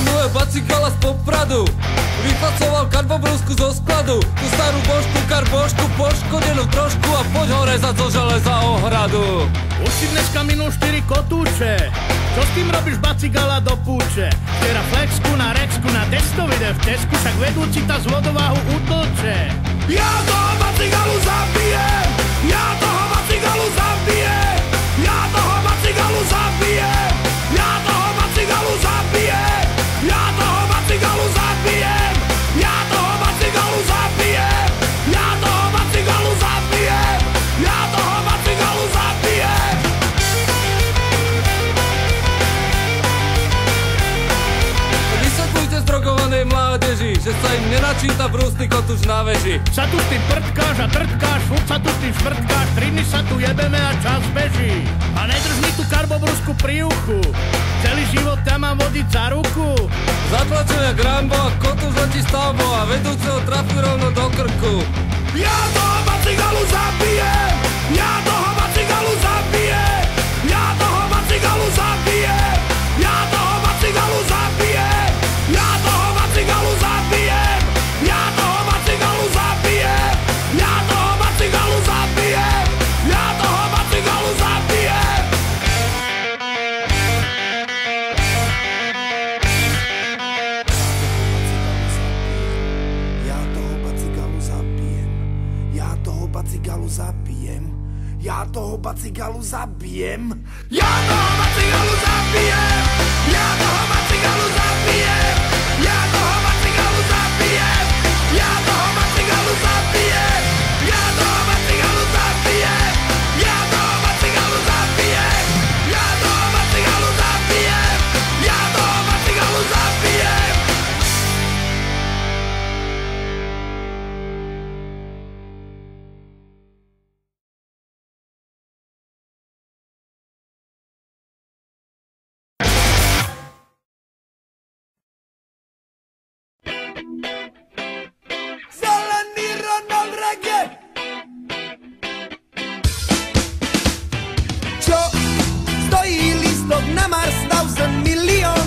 Plánuje bacikala z Popradu, vyfacoval karbobrusku zo skladu. Tu starú božku, karbošku, poškodenú trošku a poď hore za zo železa ohradu. Už si dneska minul 4 kotúče, čo s tým robíš bacigala do púče? Včera flexku na rexku, na testo ide v Tesku, však vedúci tá z vodováhu utlče. Ja toho bacigalu zabijem, ja toho bacigalu zabijem, ja toho bacigalu zabijem, ja toho bacigalu zabijem, ja toho bacigalu zabijem, ja toho bacigalu zabijem, ja toho bacigalu zabijem, ja toho bacigalu zabijem. Vysvetlujte zdrogovanej mládeži, že sa im nenačíta brúsny kotúč na veži. Sa tu s tým prtkáš a trtkáš, furt sa tu s tým švrtkáš, 3 dny sa tu jebeme a čas beží. A nedrž mi tú karbobrusku pri uchu, celý život ťa mám vodiť za ruku. Zatlačený jak Rambo a kotúč letí stavbou a vedúceho trafi rovno do krku. Ja toho bacigalu zabijem, ja toho bacigalu zabijem, ja toho bacigalu zabijem, ja toho bacigalu zabijem, ja toho bacigalu zabijem, ja toho bacigalu zabijem, ja toho bacigalu zabijem, ja toho bacigalu zabijem. Ja toho bacigalu zabijem, ja toho bacigalu zabijem, ja toho bacigalu zabijem, ja toho bacigalu zabijem, ja toho bacigalu zabijem, ja toho bacigalu zabijem, ja toho bacigalu zabijem, ja toho bacigalu zabijem, ja toho bacigalu zabijem, ja toho bacigalu zabijem, ja toho bacigalu zabijem. Zelený Ronald Reagan. Čo stojí lístok na Mars, $1,000 million.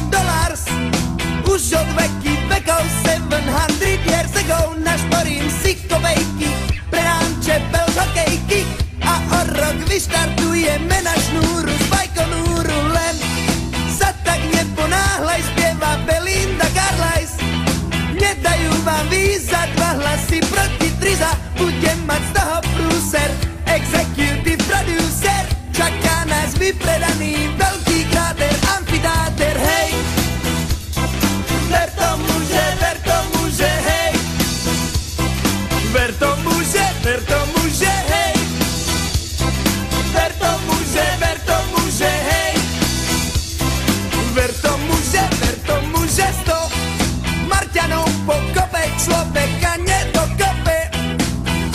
Už od veky vekov, 700 years ago, našporím si kovejky, pre nám čepel hokejky a o rok vyštartujeme na šnúru z Bajkonúru. Len sa tak neponáhľaj, spieva Belinda Carlisle. Nedajú vám víza, 2 hlasy proti 3 za, budem mať z toho prúser, executive producer. Čaká nás vypredaný veľký kráter, amfitáter, hej. Ver tomu, že hej. Ver tomu, že hej. Ver tomu, že hej. Ver tomu, že 100 Marťanov pokope, človeka nedokope.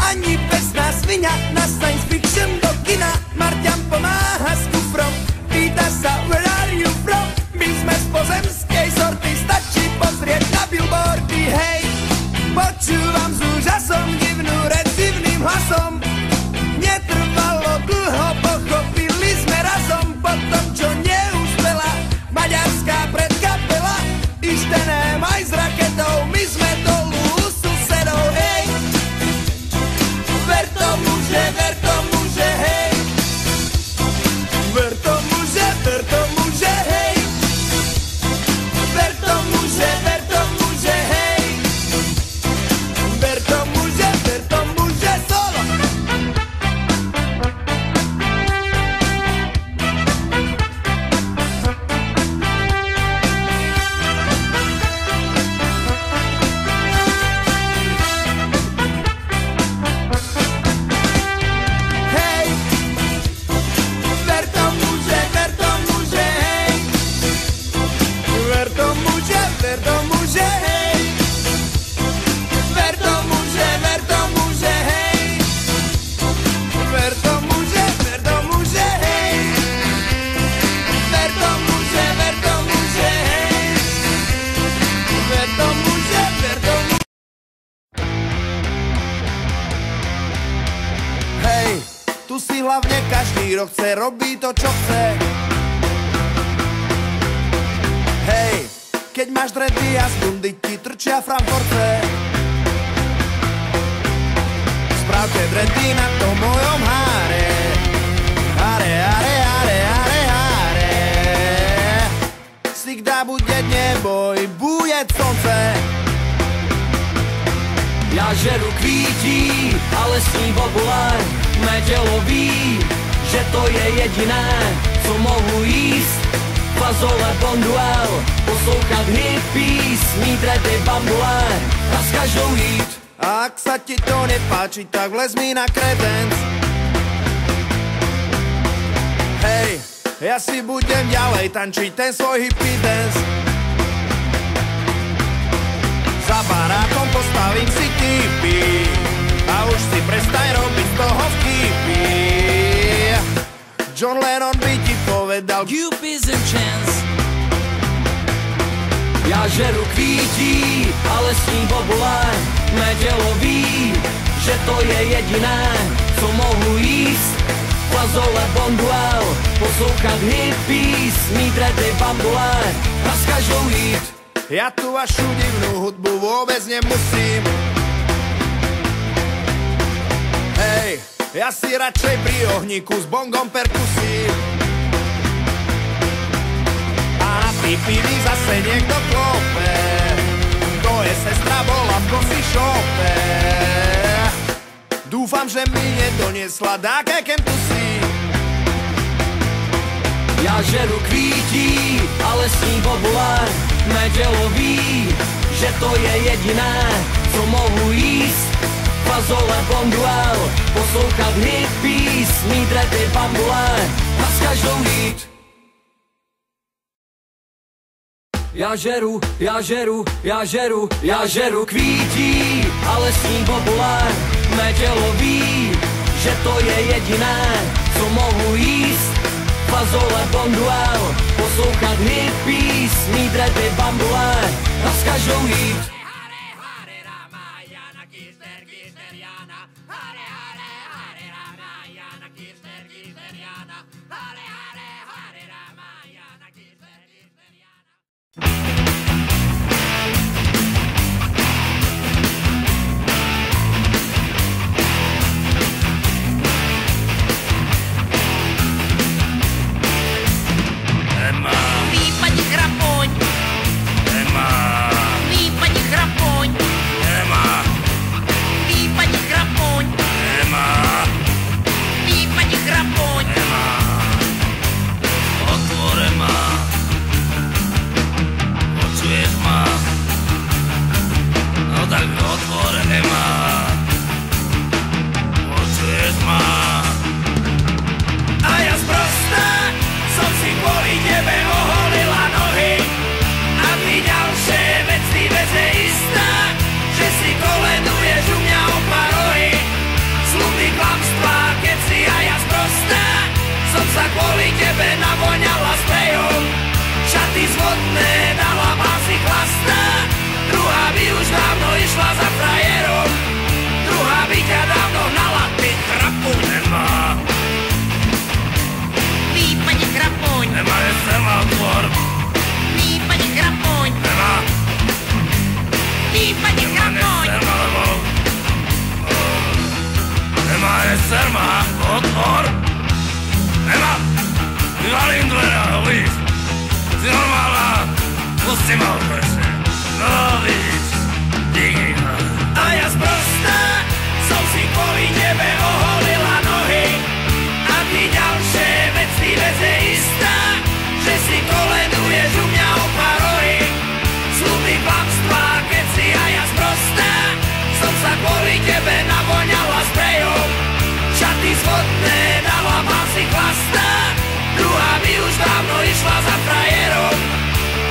Ani pesná sviňa na science fiction do kina. Marťan pomáha s kufrom, pýta sa where are you from. My sme z pozemskej sorty, stačí pozrieť na billboardy, hej. Počúvam s úžasom divnú reč divným hlasom. Netrvalo dlho, pochopili sme razom, potom čo neúspela maďarská predkapela. Ištené maj s raketou, my sme dolu u susedov, hej. Ver tomu, že hej. Ver tomu, že hej. Ver tomu, že hej. Ver tomu, že solo. Hej. Ver tomu, že hej. Ver tomu, že hej. Ver tomu, že hej. Ver tomu, že hej. Ver tomu, že hej. Ver tomu, Hej, tu si hlavne každý rok chce robiť to, čo chce. Hej, keď máš dredy a z bundy ti trčia Frankfurte. Spravte dredy na tom mojom háre. Háre, háre, háre, háre, háre. Всегда будет небо и будет солнце. Ja žeru kvítí, ale sní bobule. Mé tělo ví, že to je jediné, co mohu jíst. Fazole bonduel, poslouchat hippies, mít dredy bambule a s každou jít. A ak sa ti to nepáči, tak vlez mi na kredenc. Hej, ja si budem ďalej tančiť ten svoj hippie dance. Za barákom postavím si tipy a už si prestaň robiť z toho vtipy. John Lennon by ti povedal Cupid's and chance. Ja žeru kvítí, ale sní bobule. Mé tělo ví, že to je jediné, co mohu jíst. Fazole bonduel, poslouchat hippies, mít dredy bambule a s každou jít. Ja tu vašu divnú hudbu vôbec nemusím. Hej, ja si radšej pri ohníku s bongom perkusím. A na pipi zase niekto klope. To je sestra, bola v coffee shope. Dúfam, že mi nedoniesla dáke kentusí. Ja žeru kvítí, ale sní bobule. Mé tělo ví, že to je jediné, co mohu jíst. Fazole bonduel, poslouchat hippies, mít dredy bambule a s každou jít. Ja žeru, ja žeru, ja žeru, ja žeru kvítí, ale sní bobule. Mé tělo ví, že to je jediné, co mohu jíst. Fazole bonduel, poslouchat hippies, mít dredy bambule a s každou jít. Hare Hare Ramayana, Kirster Kirteriana. Hare Hare Hare Ramayana, Kirster Kirteriana. Hare Hare Hare Ramayana, Kirster Kirteriana. Výpadni chrapoň, výpadni chrapoň, výpadni chrapoň, výpadni chrapoň. Otvore ma, počuješ ma, no tak otvore ma, počuješ ma. A ja sprostá som si kvôli tebe oholila nohy. A ty ďalšie veci je istá, že si koleduješ u mňa o parohy. Sľuby, klamstvá, keci a ja sprostá som sa kvôli tebe navoňala sprejom. Šaty zvodné dala pásy chlastá, druhá by už dávno išla za frajerom. Druhá by ťa dávno hnala, ty chrapu nemá. Výpadni chrapoň, Nemá je celá otvor, výpadni chrapoň, výpadni chrapoň. Nemá je serma, otvor. Nemá, vyvalím dvere a líš. Si normálna, pusti ma odprešne. No víš, díky. A ja sprostá som si kvôli tebe oholila nohy. A ty ďalšie veci je istá, že si koleduješ u mňa o parohy. Sľuby, klamstvá, keci a ja sprostá som sa kvôli tebe navoňala sprejom. Šaty zvodné dala pásy chlastá, druhá by už dávno išla za frajerom.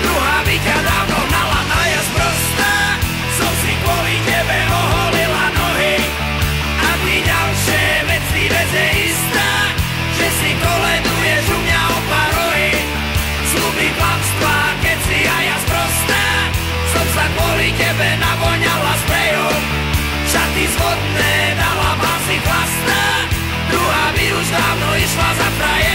Druhá by ťa dávno hnala. A ja sprostá som si kvôli tebe oholila nohy. A ty ďalšie veci je istá, že si koleduješ u mňa o parohy. Sľuby, klamstvá, keci a ja sprostá som sa kvôli tebe navoňala sprejom. Šaty zvodné dala pásy chlastá, druhá by už dávno išla za frajerom.